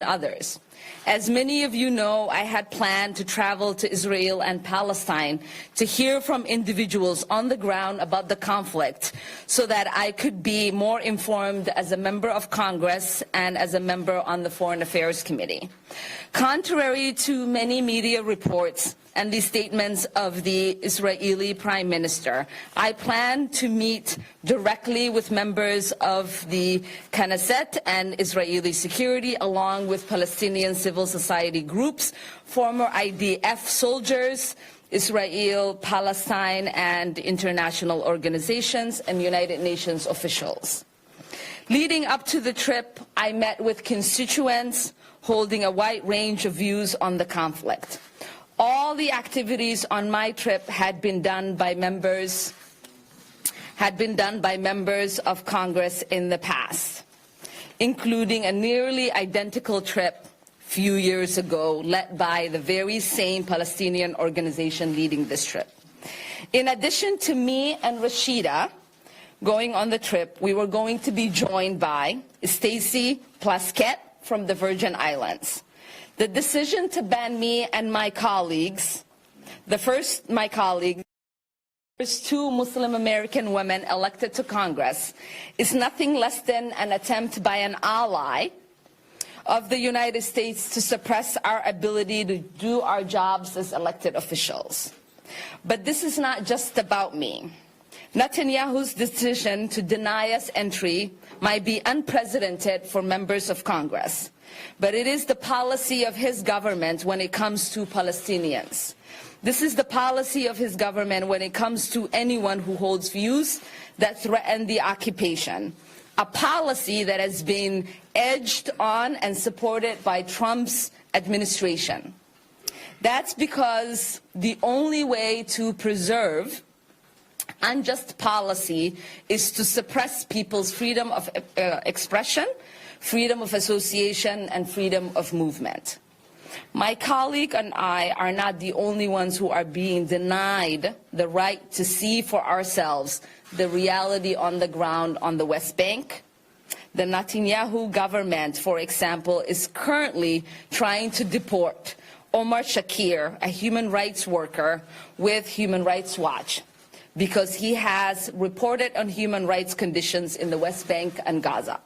others. As many of you know, I had planned to travel to Israel and Palestine to hear from individuals on the ground about the conflict so that I could be more informed as a member of Congress and as a member on the Foreign Affairs Committee. Contrary to many media reports and the statements of the Israeli Prime Minister, I plan to meet directly with members of the Knesset and Israeli security, along with Palestinian civil society groups, former IDF soldiers, Israel, Palestine, and international organizations and United Nations officials. Leading up to the trip, I met with constituents holding a wide range of views on the conflict. All the activities on my trip had been done by members of Congress in the past, including a nearly identical trip a few years ago led by the very same Palestinian organization leading this trip. In addition to me and Rashida going on the trip, we were going to be joined by Stacy Plaskett from the Virgin Islands. The decision to ban me and my colleagues, first two Muslim American women elected to Congress, is nothing less than an attempt by an ally of the United States to suppress our ability to do our jobs as elected officials. But this is not just about me. Netanyahu's decision to deny us entry might be unprecedented for members of Congress, but it is the policy of his government when it comes to Palestinians. This is the policy of his government when it comes to anyone who holds views that threaten the occupation, a policy that has been edged on and supported by Trump's administration. That's because the only way to preserve unjust policy is to suppress people's freedom of expression, freedom of association, and freedom of movement. My colleague and I are not the only ones who are being denied the right to see for ourselves the reality on the ground on the West Bank. The Netanyahu government, for example, is currently trying to deport Omar, a human rights worker with Human Rights Watch, because he has reported on human rights conditions in the West Bank and Gaza.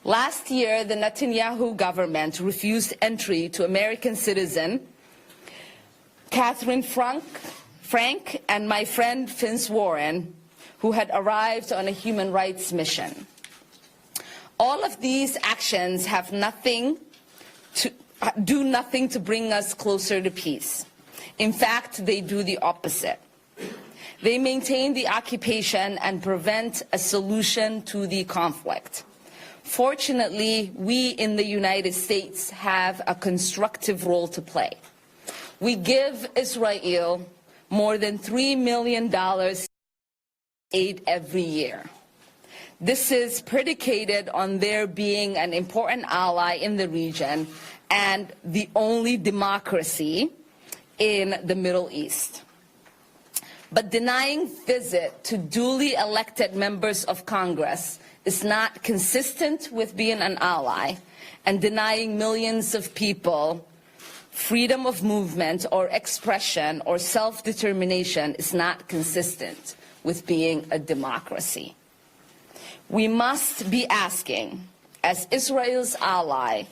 Last year, the Netanyahu government refused entry to American citizen Catherine Frank and my friend Vince Warren, who had arrived on a human rights mission. All of these actions do nothing to bring us closer to peace. In fact, they do the opposite. They maintain the occupation and prevent a solution to the conflict. Fortunately, we in the United States have a constructive role to play. We give Israel more than $3 million aid every year. This is predicated on their being an important ally in the region and the only democracy in the Middle East. But denying visit to duly elected members of Congress is not consistent with being an ally, and denying millions of people freedom of movement or expression or self-determination is not consistent with being a democracy. We must be asking, as Israel's ally,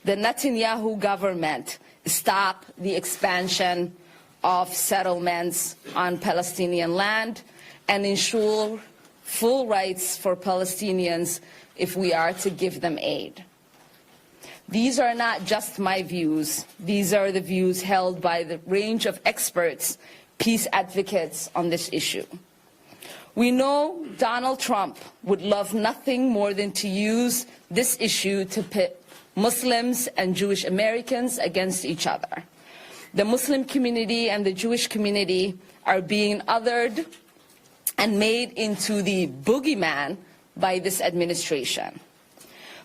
the Netanyahu government stop the expansion of settlements on Palestinian land and ensure full rights for Palestinians if we are to give them aid. These are not just my views. These are the views held by the range of experts, peace advocates on this issue. We know Donald Trump would love nothing more than to use this issue to pit Muslims and Jewish Americans against each other. The Muslim community and the Jewish community are being othered and made into the boogeyman by this administration.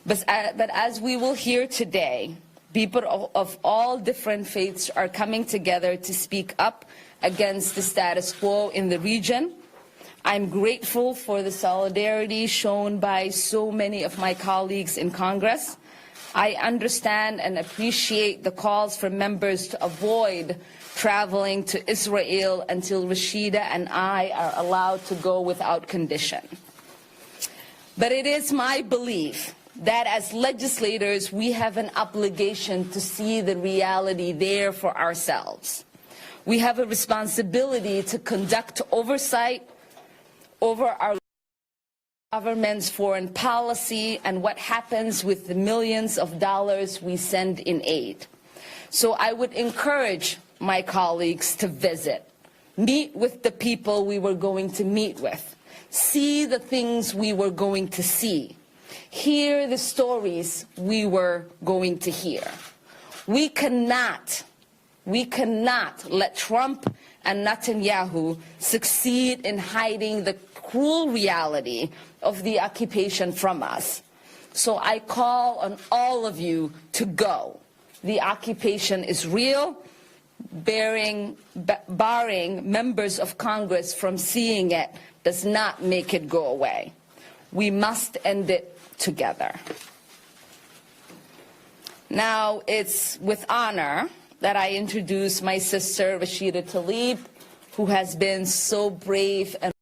But as we will hear today, people of all different faiths are coming together to speak up against the status quo in the region. I'm grateful for the solidarity shown by so many of my colleagues in Congress. I understand and appreciate the calls for members to avoid traveling to Israel until Rashida and I are allowed to go without condition. But it is my belief that as legislators, we have an obligation to see the reality there for ourselves. We have a responsibility to conduct oversight over our government's foreign policy and what happens with the millions of dollars we send in aid. So I would encourage my colleagues to visit, meet with the people we were going to meet with, see the things we were going to see, hear the stories we were going to hear. We cannot let Trump and Netanyahu succeed in hiding the cruel reality of the occupation from us. So I call on all of you to go. The occupation is real. Barring members of Congress from seeing it does not make it go away. We must end it together. Now it's with honor that I introduce my sister Rashida Tlaib, who has been so brave and